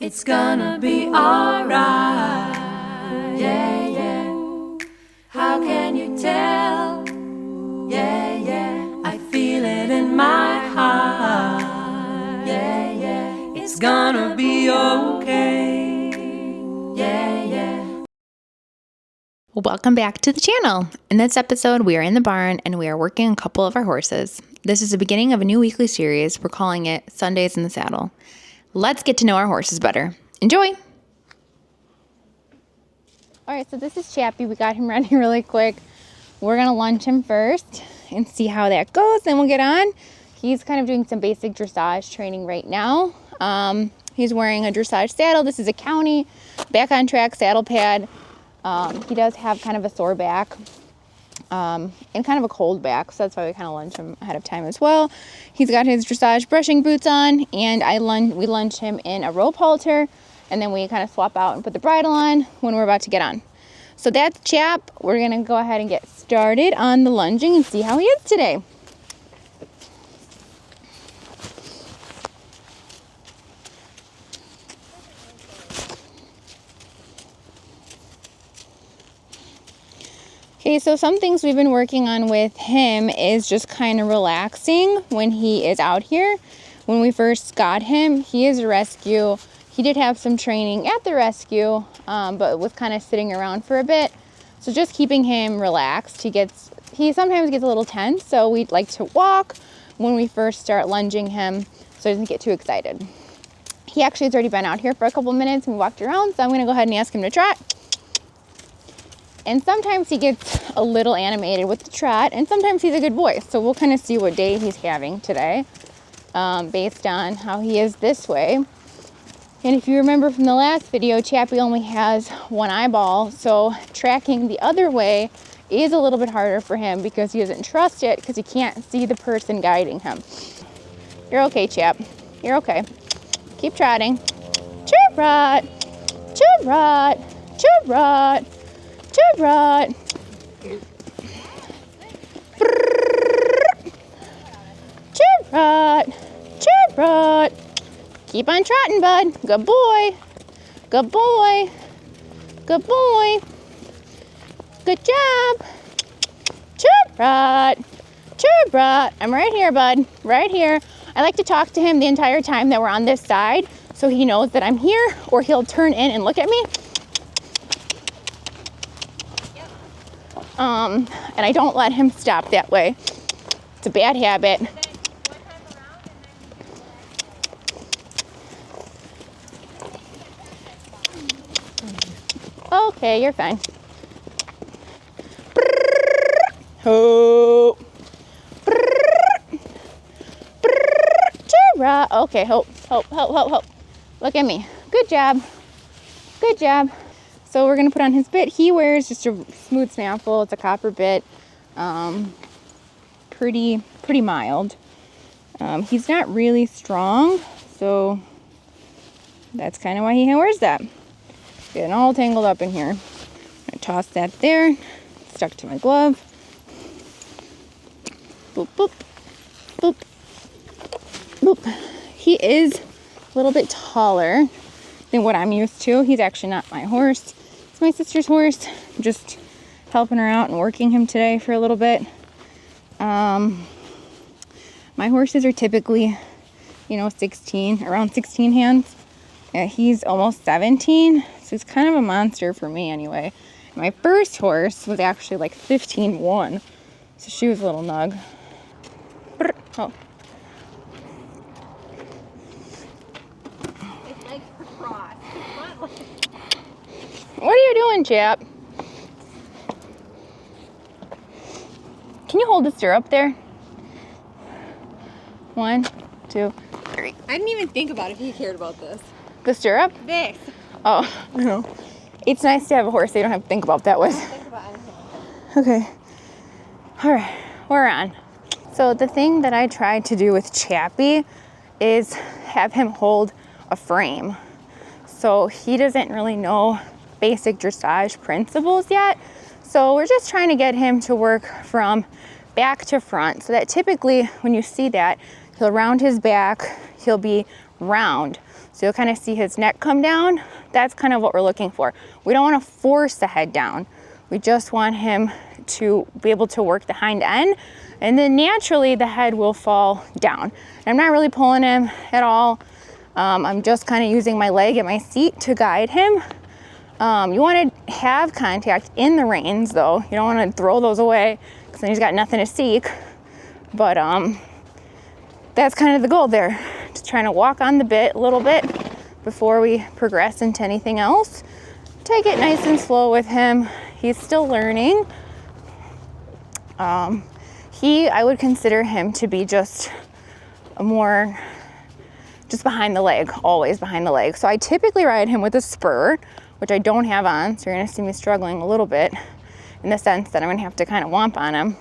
It's gonna be alright. Yeah, yeah. How can you tell? Yeah, yeah. I feel it in my heart. Yeah, yeah. It's gonna be okay. Yeah, yeah. Welcome back to the channel. In this episode, we are in the barn and we are working a couple of our horses. This is the beginning of a new weekly series. We're calling it Sundays in the Saddle. Let's get to know our horses better. Enjoy! All right, so this is Chappy. We got him ready really quick. We're gonna lunge him first and see how that goes, then we'll get on. He's kind of doing some basic dressage training right now. He's wearing a dressage saddle. This is a county, back on track saddle pad. He does have kind of a sore back and kind of a cold back, so that's why we kind of lunge him ahead of time as well. He's got his dressage brushing boots on, and we lunge him in a rope halter, and then we kind of swap out and put the bridle on when we're about to get on. So that's Chap. We're going to go ahead and get started on the lunging and see how he is today. Okay, so some things we've been working on with him is just kind of relaxing when he is out here. When we first got him, he is a rescue. He did have some training at the rescue, but was kind of sitting around for a bit. So just keeping him relaxed. He sometimes gets a little tense, so we'd like to walk when we first start lunging him so he doesn't get too excited. He actually has already been out here for a couple minutes and we walked around, so I'm going to go ahead and ask him to trot. And sometimes he gets a little animated with the trot, and sometimes he's a good boy. So we'll kind of see what day he's having today based on how he is this way. And if you remember from the last video, Chappie only has one eyeball, so tracking the other way is a little bit harder for him because he doesn't trust it because he can't see the person guiding him. You're okay, Chap. You're okay. Keep trotting. Trot, trot, trot. Trot. Trot. Trot. Keep on trotting, bud. Good boy. Good boy. Good boy. Good job. Trot. Trot. I'm right here, bud. Right here. I like to talk to him the entire time that we're on this side so he knows that I'm here, or he'll turn in and look at me. And I don't let him stop that way. It's a bad habit. Okay, you're fine. Ho. Okay, hope. Look at me. Good job. Good job. So we're going to put on his bit. He wears just a smooth snaffle. It's a copper bit. Pretty mild. He's not really strong, so that's kind of why he wears that. Getting all tangled up in here. I toss that there. Stuck to my glove. Boop, boop, boop, boop. He is a little bit taller than what I'm used to. He's actually not my horse. It's my sister's horse. I'm just helping her out and working him today for a little bit. My horses are typically, around 16 hands. He's almost 17, so he's kind of a monster for me anyway. My first horse was actually like 15-1, so she was a little nug. Oh. What are you doing, Chap? Can you hold the stirrup there? 1, 2, 3. I didn't even think about if he cared about this. The stirrup? This. Oh, I know. It's nice to have a horse so you don't have to think about that with. I don't think about anything. Okay. All right, we're on. So the thing that I tried to do with Chappy is have him hold a frame. So he doesn't really know basic dressage principles yet. So we're just trying to get him to work from back to front so that typically when you see that, he'll round his back, he'll be round. So you'll kind of see his neck come down. That's kind of what we're looking for. We don't want to force the head down. We just want him to be able to work the hind end, and then naturally the head will fall down. I'm not really pulling him at all. I'm just kind of using my leg and my seat to guide him. You want to have contact in the reins though. You don't want to throw those away because then he's got nothing to seek. But that's kind of the goal there. Just trying to walk on the bit a little bit before we progress into anything else. Take it nice and slow with him. He's still learning. I would consider him to be just behind the leg, always behind the leg. So I typically ride him with a spur, which I don't have on. So you're gonna see me struggling a little bit in the sense that I'm gonna have to kind of whomp on him.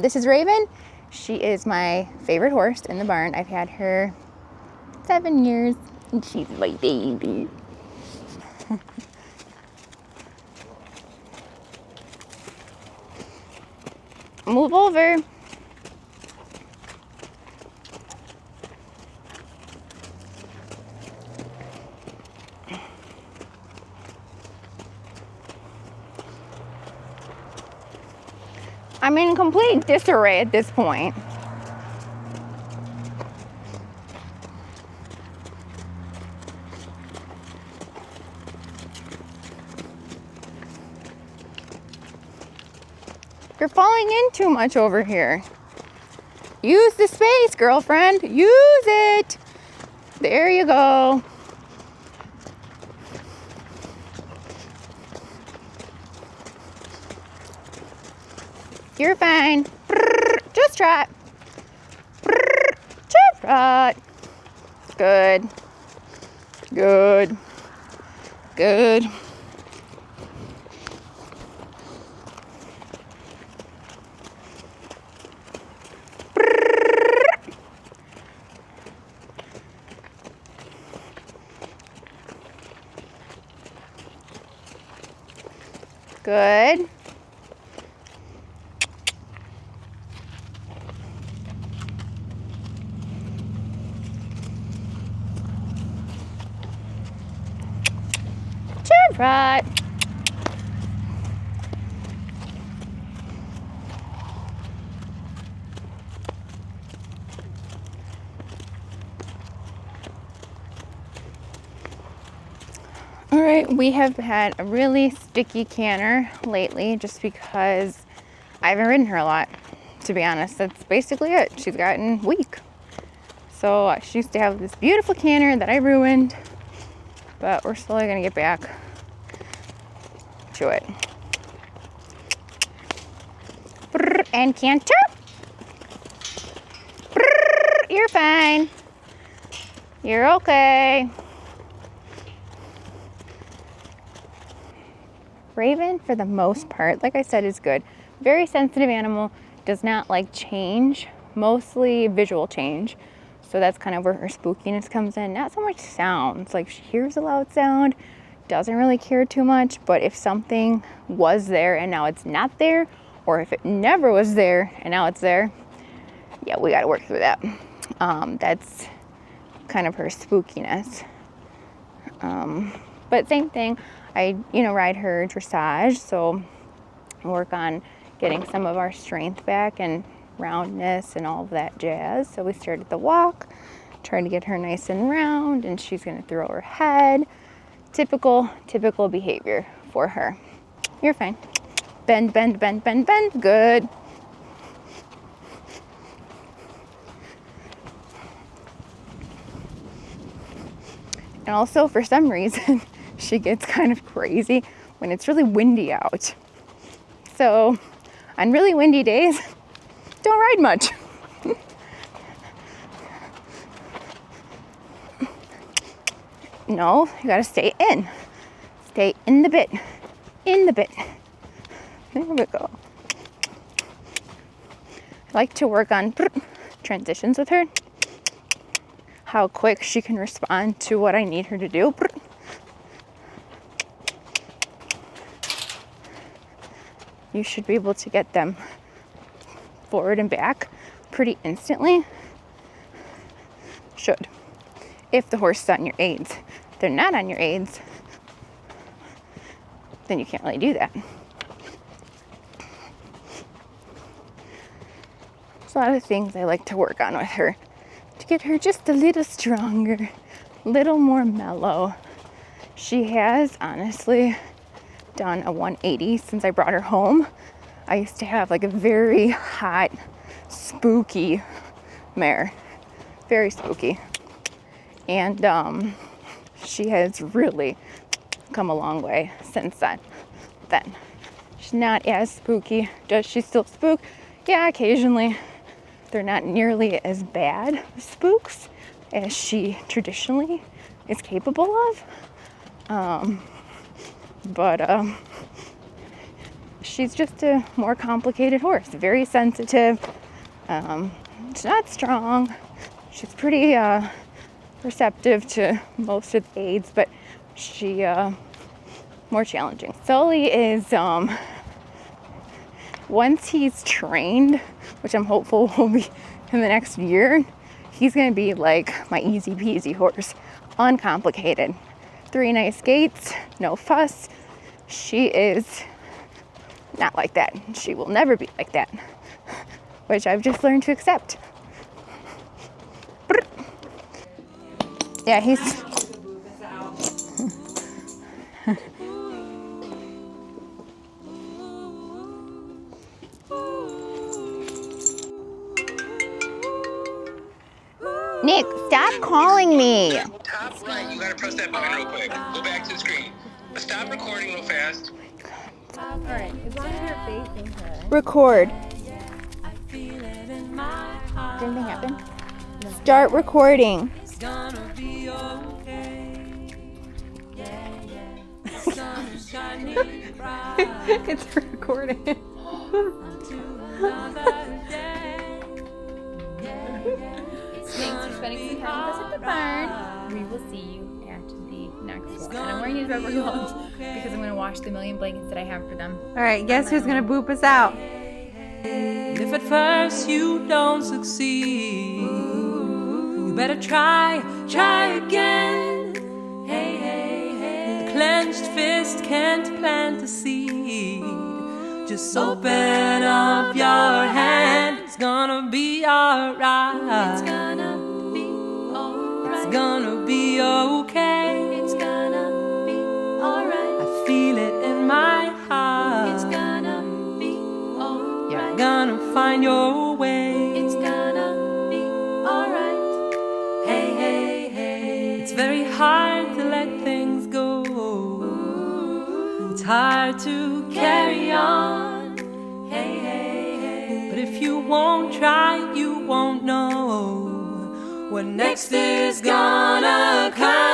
This is Raven. She is my favorite horse in the barn. I've had her 7 years and she's my baby. Move over. I'm in complete disarray at this point. You're falling in too much over here. Use the space, girlfriend. Use it. There you go. You're fine. Just trot. Just trot. Good. Good. Good. Good. Right. All right, we have had a really sticky canter lately just because I haven't ridden her a lot, to be honest. That's basically it. She's gotten weak. So she used to have this beautiful canter that I ruined, but we're slowly gonna get back to it. And canter. You're fine. You're okay. Raven, for the most part, like I said, is good. Very sensitive animal, does not like change, mostly visual change. So that's kind of where her spookiness comes in. Not so much sounds, like she hears a loud sound, doesn't really care too much, but if something was there and now it's not there, or if it never was there and now it's there, yeah, we gotta work through that. That's kind of her spookiness. But same thing, I ride her dressage, so work on getting some of our strength back and roundness and all of that jazz. So we started the walk, trying to get her nice and round, and she's gonna throw her head, Typical behavior for her. You're fine. Bend, bend, bend, bend, bend. Good. And also, for some reason, she gets kind of crazy when it's really windy out. So, on really windy days, don't ride much. No, you gotta stay in. Stay in the bit. In the bit. There we go. I like to work on transitions with her. How quick she can respond to what I need her to do. You should be able to get them forward and back pretty instantly. Should. If the horse is on your aids. If they're not on your aids, then you can't really do that. There's a lot of things I like to work on with her to get her just a little stronger, a little more mellow. She has honestly done a 180 since I brought her home. I used to have like a very hot, spooky mare. Very spooky. And she has really come a long way since then. She's not as spooky. Does she still spook? Yeah, occasionally. They're not nearly as bad spooks as she traditionally is capable of. But she's just a more complicated horse. Very sensitive. She's not strong. She's pretty receptive to most of the aids, but she more challenging. Sully is once he's trained, which I'm hopeful will be in the next year, he's gonna be like my easy peasy horse, uncomplicated. 3 nice gaits, no fuss. She is not like that. She will never be like that, which I've just learned to accept. Yeah, he's Nick, stop calling me. Top right, you gotta press that button real quick. Go back to the screen. Stop recording real fast. Alright, as long as you're facing her. Record. Did anything happen? No. Start recording. It's gonna be okay. Yeah, yeah. Sun shining bright. It's recording. Another day. Yeah, yeah. Thanks for spending some time with us at the barn. We will see you at the next one. And I'm wearing these rubber gloves because I'm going to wash the million blankets that I have for them. Alright, guess who's gonna boop us out? If at first you don't succeed, you better try again. Hey, hey, hey. The clenched fist can't plant a seed. Just open up your hand. It's gonna be alright. It's gonna be alright. It's gonna be okay. It's gonna be alright. I feel it in my heart. It's gonna be alright. You're gonna find your way. It's gonna be alright. Hey, hey, hey. It's very hard to let things go. It's hard to carry on. Hey, hey, hey. But if you won't try, you won't know what next is gonna come.